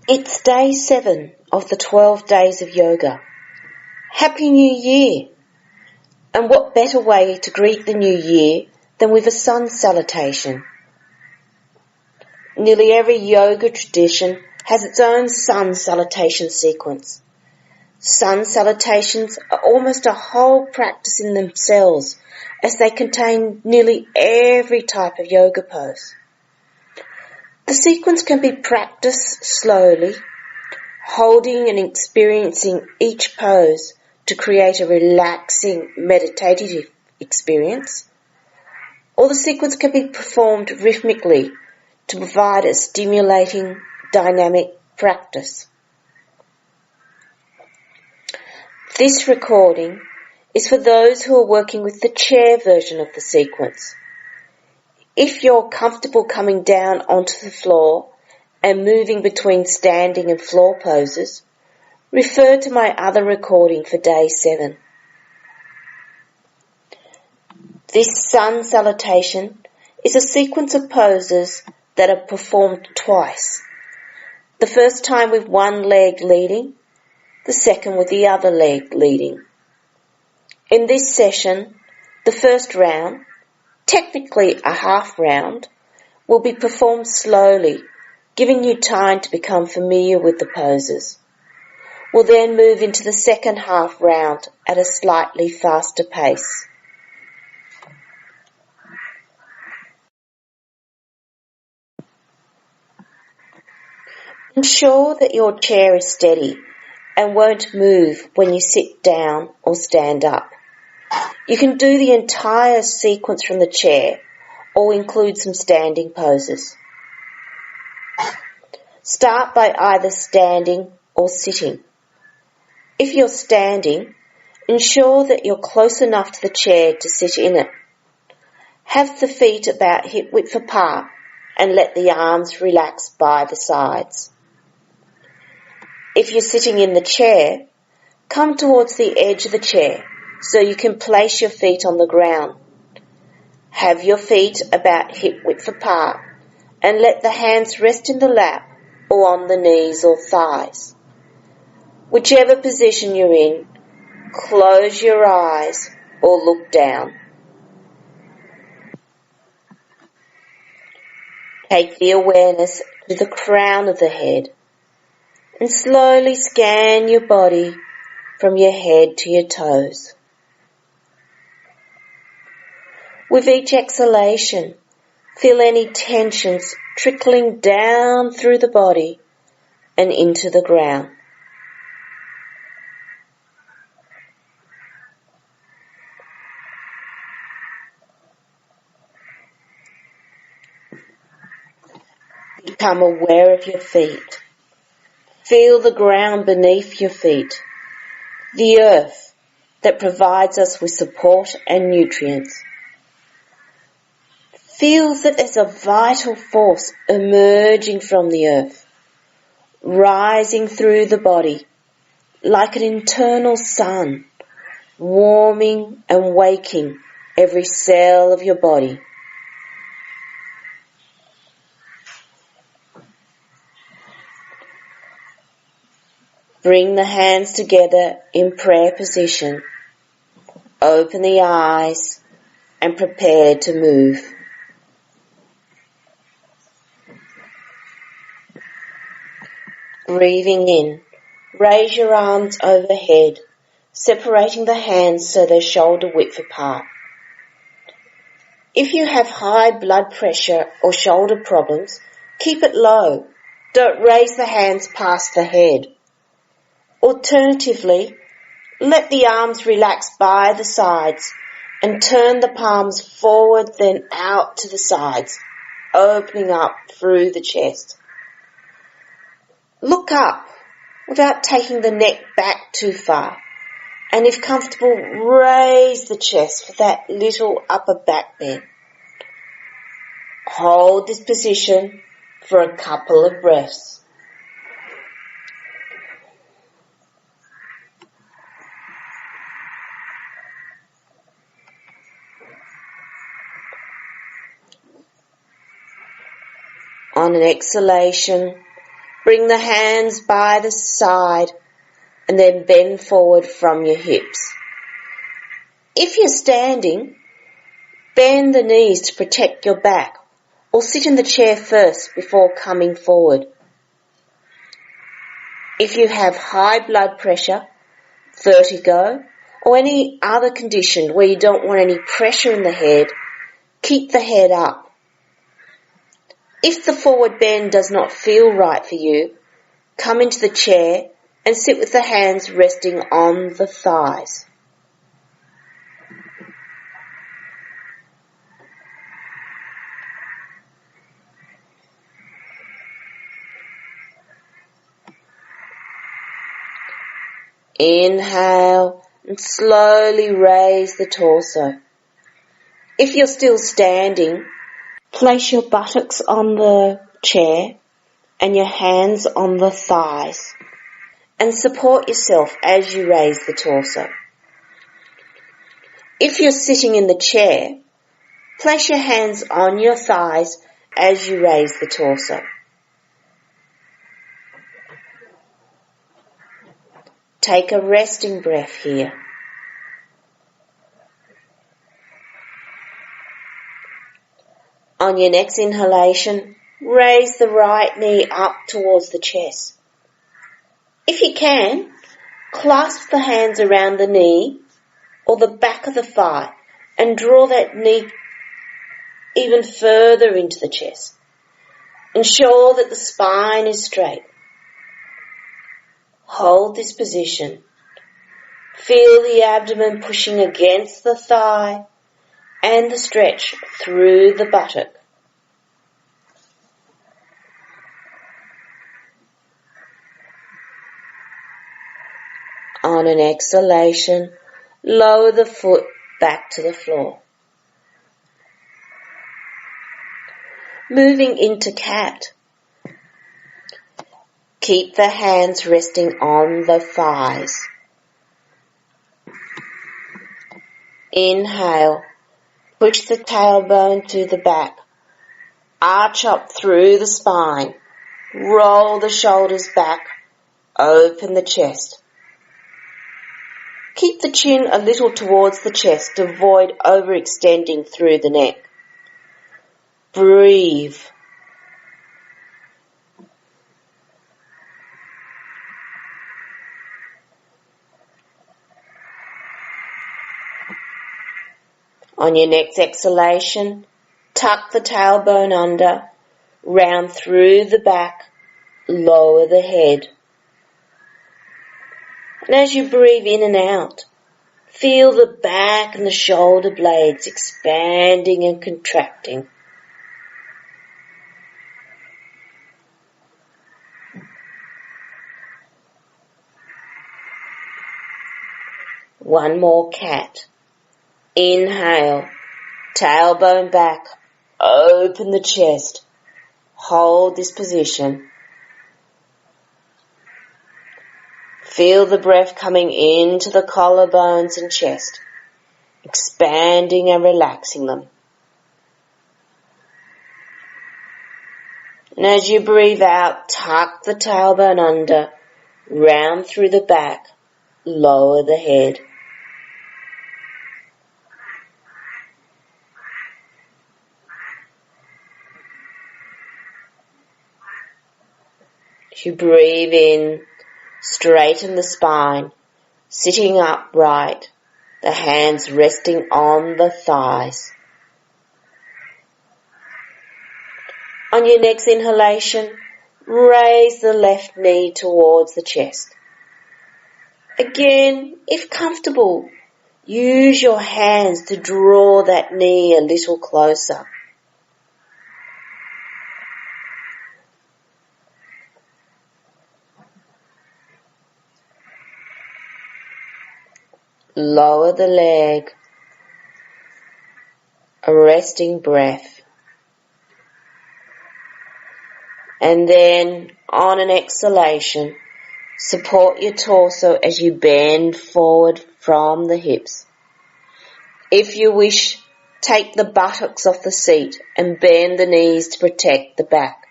It's day 7 of the 12 days of yoga. Happy New Year! And what better way to greet the new year than with a sun salutation? Nearly every yoga tradition has its own sun salutation sequence. Sun salutations are almost a whole practice in themselves, as they contain nearly every type of yoga pose. The sequence can be practiced slowly, holding and experiencing each pose to create a relaxing meditative experience, or the sequence can be performed rhythmically to provide a stimulating, dynamic practice. This recording is for those who are working with the chair version of the sequence. If you're comfortable coming down onto the floor and moving between standing and floor poses, refer to my other recording for day 7. This sun salutation is a sequence of poses that are performed twice. The first time with one leg leading, the second with the other leg leading. In this session, the first round, technically a half round, will be performed slowly, giving you time to become familiar with the poses. We'll then move into the second half round at a slightly faster pace. Ensure that your chair is steady and won't move when you sit down or stand up. You can do the entire sequence from the chair or include some standing poses. Start by either standing or sitting. If you're standing, ensure that you're close enough to the chair to sit in it. Have the feet about hip width apart and let the arms relax by the sides. If you're sitting in the chair, come towards the edge of the chair so you can place your feet on the ground. Have your feet about hip width apart and let the hands rest in the lap or on the knees or thighs. Whichever position you're in, close your eyes or look down. Take the awareness to the crown of the head and slowly scan your body from your head to your toes. With each exhalation, feel any tensions trickling down through the body and into the ground. Become aware of your feet. Feel the ground beneath your feet, the earth that provides us with support and nutrients. Feel that there's a vital force emerging from the earth, rising through the body like an internal sun, warming and waking every cell of your body. Bring the hands together in prayer position. Open the eyes and prepare to move. Breathing in, raise your arms overhead, separating the hands so they're shoulder width apart. If you have high blood pressure or shoulder problems, keep it low. Don't raise the hands past the head. Alternatively, let the arms relax by the sides and turn the palms forward then out to the sides, opening up through the chest. Look up without taking the neck back too far, and if comfortable, raise the chest for that little upper back bend. Hold this position for a couple of breaths. On an exhalation, Bring the hands by the side and then bend forward from your hips. If you're standing, bend the knees to protect your back, or sit in the chair first before coming forward. If you have high blood pressure, vertigo, or any other condition where you don't want any pressure in the head, keep the head up. If the forward bend does not feel right for you, come into the chair and sit with the hands resting on the thighs. Inhale and slowly raise the torso. If you're still standing, place your buttocks on the chair and your hands on the thighs and support yourself as you raise the torso. If you're sitting in the chair, place your hands on your thighs as you raise the torso. Take a resting breath here. On your next inhalation, raise the right knee up towards the chest. If you can, clasp the hands around the knee or the back of the thigh and draw that knee even further into the chest. Ensure that the spine is straight. Hold this position. Feel the abdomen pushing against the thigh and the stretch through the buttock. On an exhalation, lower the foot back to the floor. Moving into cat. Keep the hands resting on the thighs. Inhale, push the tailbone to the back. Arch up through the spine. Roll the shoulders back. Open the chest. Keep the chin a little towards the chest to avoid overextending through the neck. Breathe. On your next exhalation, tuck the tailbone under, round through the back, lower the head. And as you breathe in and out, feel the back and the shoulder blades expanding and contracting. One more cat. Inhale, tailbone back, open the chest. Hold this position. Feel the breath coming into the collarbones and chest, expanding and relaxing them. And as you breathe out, tuck the tailbone under, round through the back, lower the head. As you breathe in, straighten the spine, sitting upright, the hands resting on the thighs. On your next inhalation, raise the left knee towards the chest. Again, if comfortable, use your hands to draw that knee a little closer. Lower the leg, a resting breath. And then on an exhalation, support your torso as you bend forward from the hips. If you wish, take the buttocks off the seat and bend the knees to protect the back.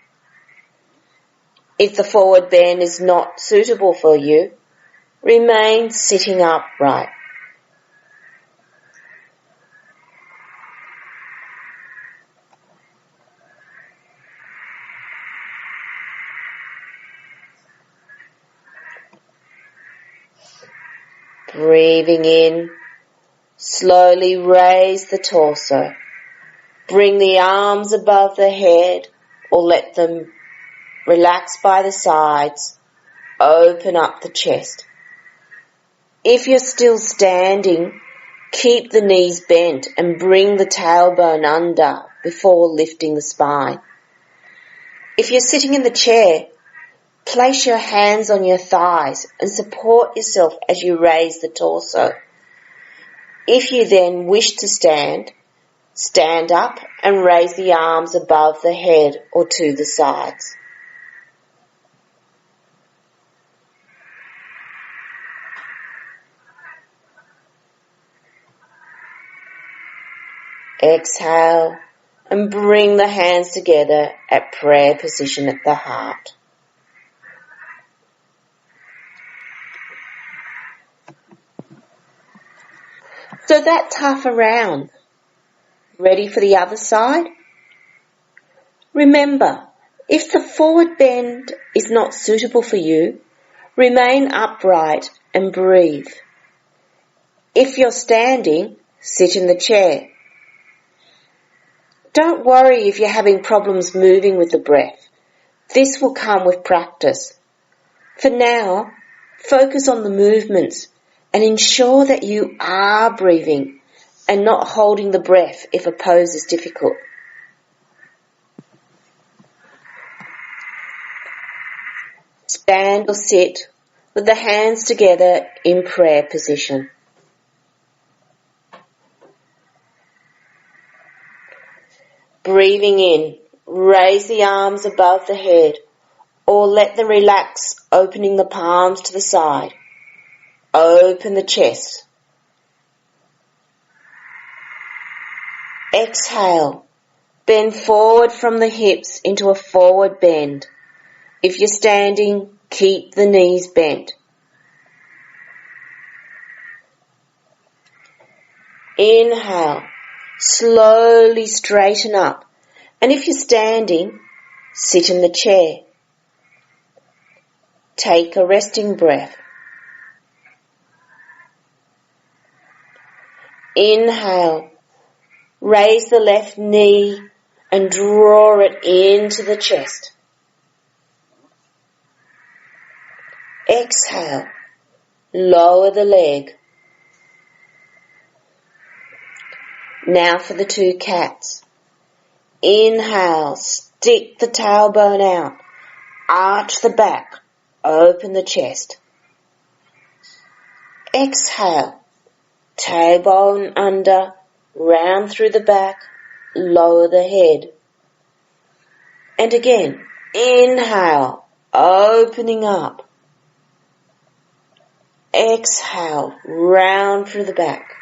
If the forward bend is not suitable for you, remain sitting upright. Breathing in, slowly raise the torso. Bring the arms above the head or let them relax by the sides. Open up the chest. If you're still standing, keep the knees bent and bring the tailbone under before lifting the spine. If you're sitting in the chair, place your hands on your thighs and support yourself as you raise the torso. If you then wish to stand, stand up and raise the arms above the head or to the sides. Exhale and bring the hands together at prayer position at the heart. So that tough around. Ready for the other side? Remember, if the forward bend is not suitable for you, remain upright and breathe. If you're standing, sit in the chair. Don't worry if you're having problems moving with the breath. This will come with practice. For now, focus on the movements and ensure that you are breathing and not holding the breath if a pose is difficult. Stand or sit with the hands together in prayer position. Breathing in, raise the arms above the head or let them relax, opening the palms to the side. Open the chest. Exhale, bend forward from the hips into a forward bend. If you're standing, keep the knees bent. Inhale, slowly straighten up. And if you're standing, sit in the chair. Take a resting breath. Inhale, raise the left knee and draw it into the chest. Exhale, lower the leg. Now for the two cats. Inhale, stick the tailbone out, arch the back, open the chest. Exhale, tailbone under, round through the back, lower the head. And again, inhale, opening up. Exhale, round through the back.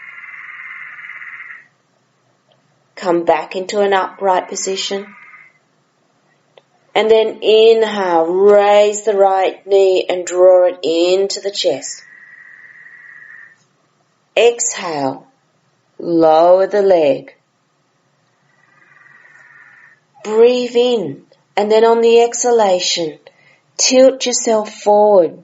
Come back into an upright position. And then inhale, raise the right knee and draw it into the chest. Exhale, lower the leg. Breathe in, and then on the exhalation, tilt yourself forward.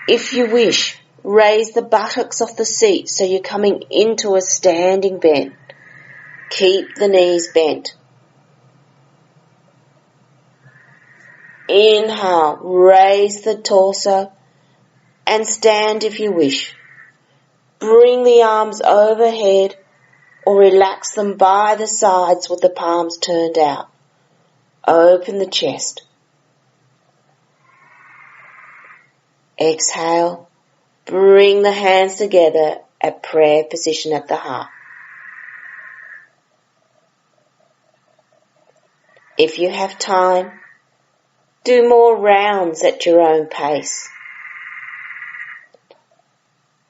If you wish, raise the buttocks off the seat so you're coming into a standing bend. Keep the knees bent. Inhale, raise the torso and stand if you wish. Bring the arms overhead or relax them by the sides with the palms turned out. Open the chest. Exhale, bring the hands together at prayer position at the heart. If you have time, do more rounds at your own pace.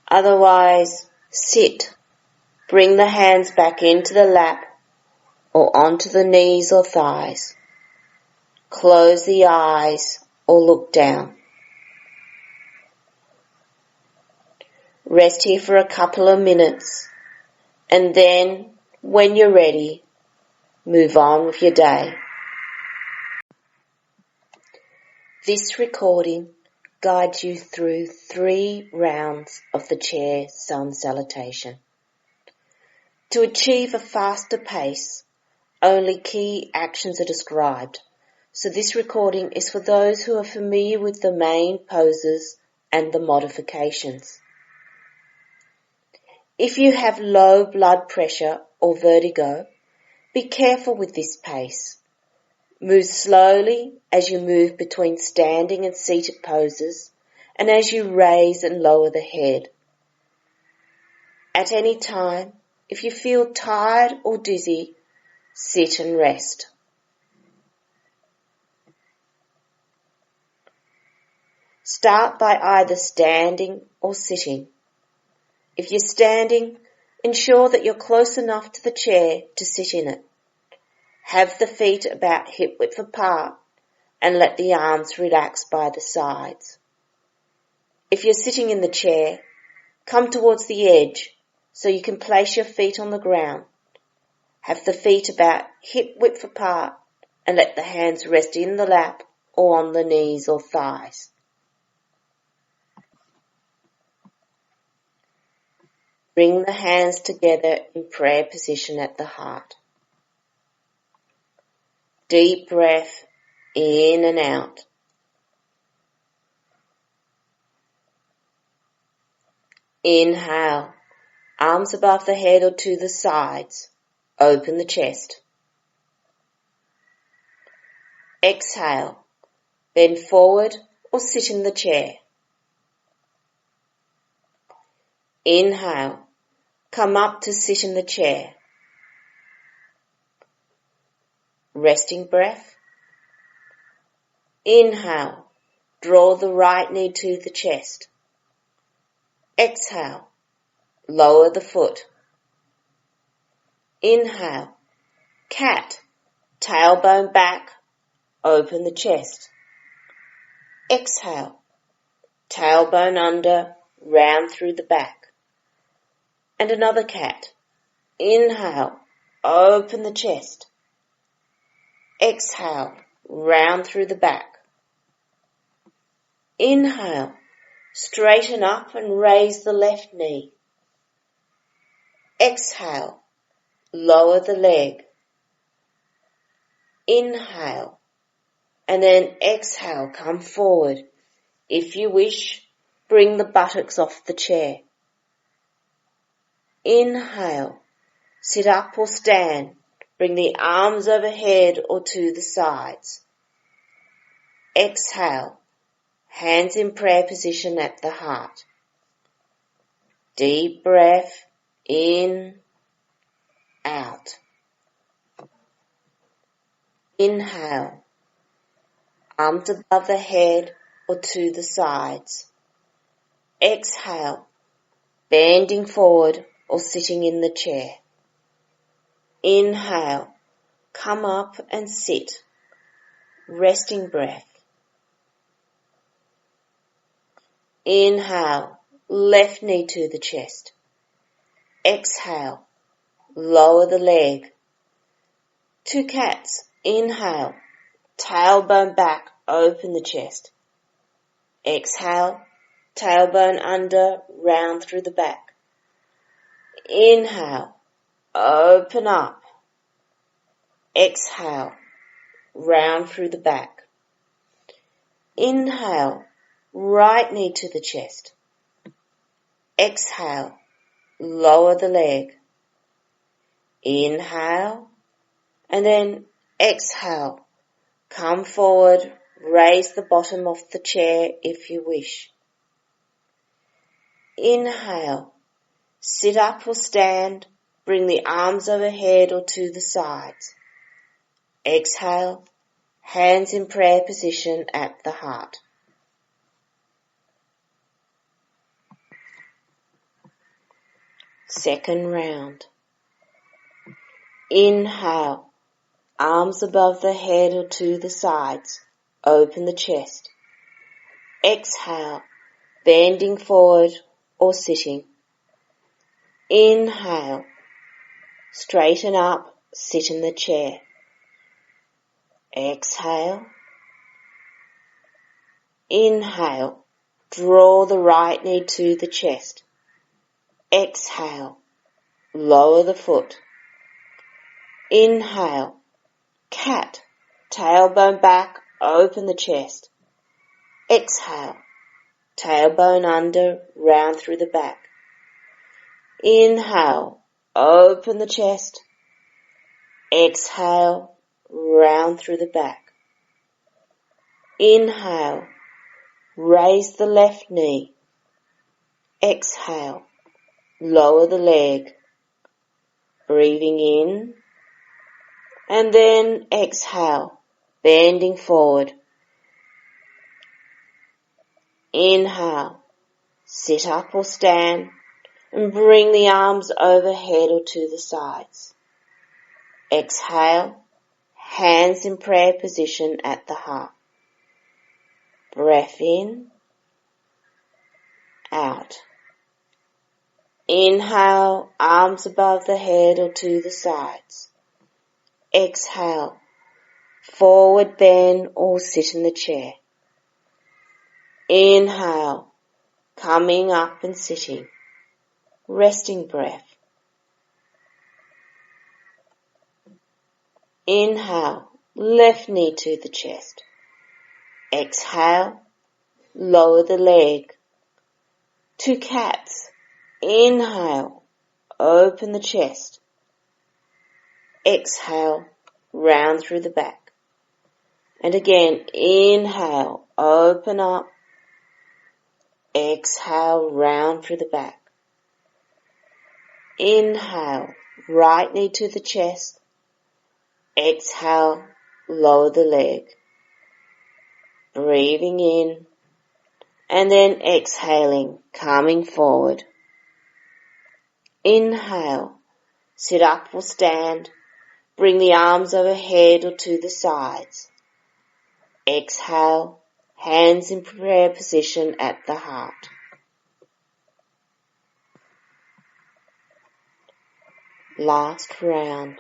Otherwise, sit. Bring the hands back into the lap or onto the knees or thighs. Close the eyes or look down. Rest here for a couple of minutes, and then, when you're ready, move on with your day. This recording guides you through 3 rounds of the chair sun salutation. To achieve a faster pace, only key actions are described, so this recording is for those who are familiar with the main poses and the modifications. If you have low blood pressure or vertigo, be careful with this pace. Move slowly as you move between standing and seated poses and as you raise and lower the head. At any time, if you feel tired or dizzy, sit and rest. Start by either standing or sitting. If you're standing, ensure that you're close enough to the chair to sit in it. Have the feet about hip width apart and let the arms relax by the sides. If you're sitting in the chair, come towards the edge so you can place your feet on the ground. Have the feet about hip width apart and let the hands rest in the lap or on the knees or thighs. Bring the hands together in prayer position at the heart. Deep breath in and out. Inhale, arms above the head or to the sides. Open the chest. Exhale, bend forward or sit in the chair. Inhale, come up to sit in the chair. Resting breath. Inhale, draw the right knee to the chest. Exhale, lower the foot. Inhale, cat, tailbone back, open the chest. Exhale, tailbone under, round through the back. And another cat. Inhale, open the chest. Exhale, round through the back. Inhale, straighten up and raise the left knee. Exhale, lower the leg. Inhale, and then exhale, come forward. If you wish, bring the buttocks off the chair. Inhale, sit up or stand. Bring the arms overhead or to the sides. Exhale, hands in prayer position at the heart. Deep breath in, out. Inhale, arms above the head or to the sides. Exhale, bending forward or sitting in the chair. Inhale, come up and sit. Resting breath. Inhale, left knee to the chest. Exhale, lower the leg. 2 cats. Inhale, tailbone back, open the chest. Exhale, tailbone under, round through the back. Inhale, open up. Exhale, round through the back. Inhale, right knee to the chest. Exhale, lower the leg. Inhale, and then exhale. Come forward, raise the bottom of the chair if you wish. Inhale, sit up or stand, bring the arms overhead or to the sides. Exhale, hands in prayer position at the heart. Second round. Inhale, arms above the head or to the sides, open the chest. Exhale, bending forward or sitting. Inhale, straighten up, sit in the chair. Exhale. Inhale, draw the right knee to the chest. Exhale, lower the foot. Inhale, cat, tailbone back, open the chest. Exhale, tailbone under, round through the back. Inhale, open the chest. Exhale, round through the back. Inhale, raise the left knee. Exhale, lower the leg. Breathing in, and then exhale, bending forward. Inhale, sit up or stand, and bring the arms overhead or to the sides. Exhale, hands in prayer position at the heart. Breath in, out. Inhale, arms above the head or to the sides. Exhale, forward bend or sit in the chair. Inhale, coming up and sitting. Resting breath. Inhale, left knee to the chest. Exhale, lower the leg. 2 cats. Inhale, open the chest. Exhale, round through the back. And again, inhale, open up. Exhale, round through the back. Inhale, right knee to the chest. Exhale, lower the leg. Breathing in, and then exhaling, coming forward. Inhale, sit up or stand, bring the arms overhead or to the sides. Exhale, hands in prayer position at the heart. Last round.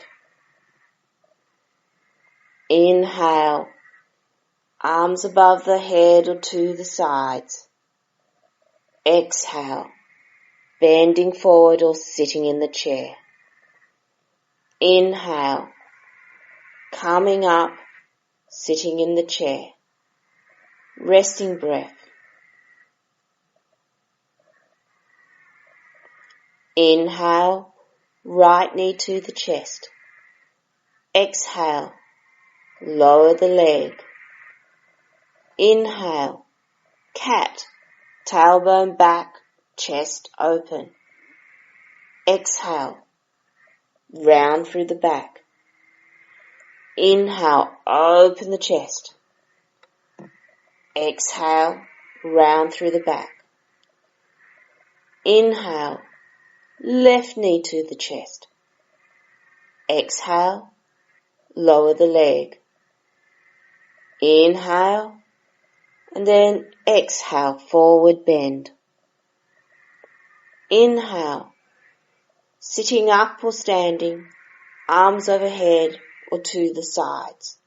Inhale, arms above the head or to the sides. Exhale, bending forward or sitting in the chair. Inhale, coming up, sitting in the chair. Resting breath. Inhale, right knee to the chest. Exhale, lower the leg. Inhale, cat, tailbone back, chest open. Exhale, round through the back. Inhale, open the chest. Exhale, round through the back. Inhale, left knee to the chest. Exhale, lower the leg. Inhale, and then exhale, forward bend. Inhale, sitting up or standing, arms overhead or to the sides.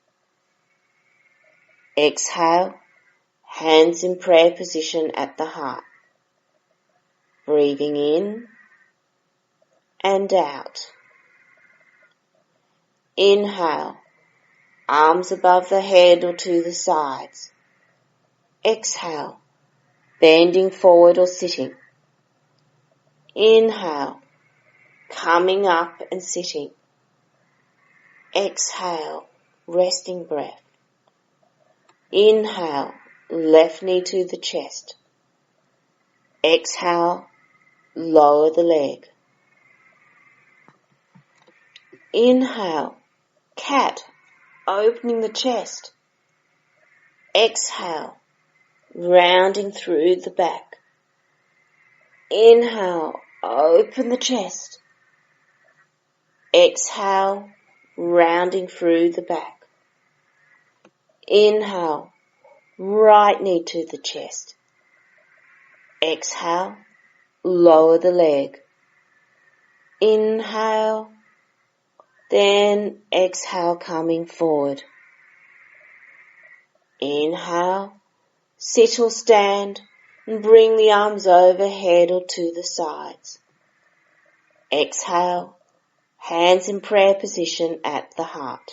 Exhale, hands in prayer position at the heart. Breathing in and out. Inhale, arms above the head or to the sides. Exhale, bending forward or sitting. Inhale, coming up and sitting. Exhale, resting breath. Inhale, left knee to the chest. Exhale, lower the leg. Inhale, cat, opening the chest. Exhale, rounding through the back. Inhale, open the chest. Exhale, rounding through the back. Inhale, right knee to the chest. Exhale, lower the leg. Inhale, then exhale, coming forward. Inhale, sit or stand and bring the arms overhead or to the sides. Exhale, hands in prayer position at the heart.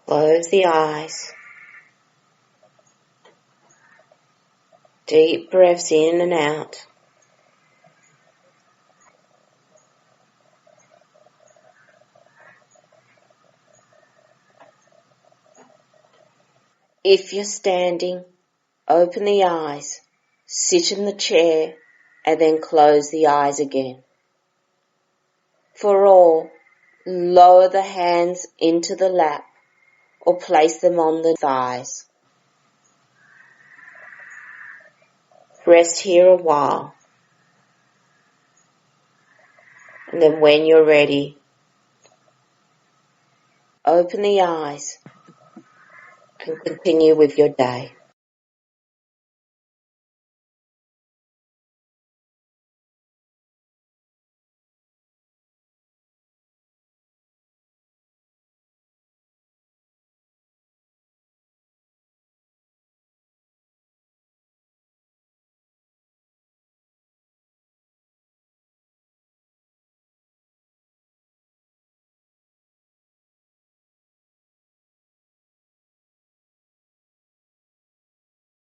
Close the eyes. Deep breaths in and out. If you're standing, open the eyes, sit in the chair, and then close the eyes again. For all, lower the hands into the lap or place them on the thighs. Rest here a while. And then when you're ready, open the eyes and continue with your day.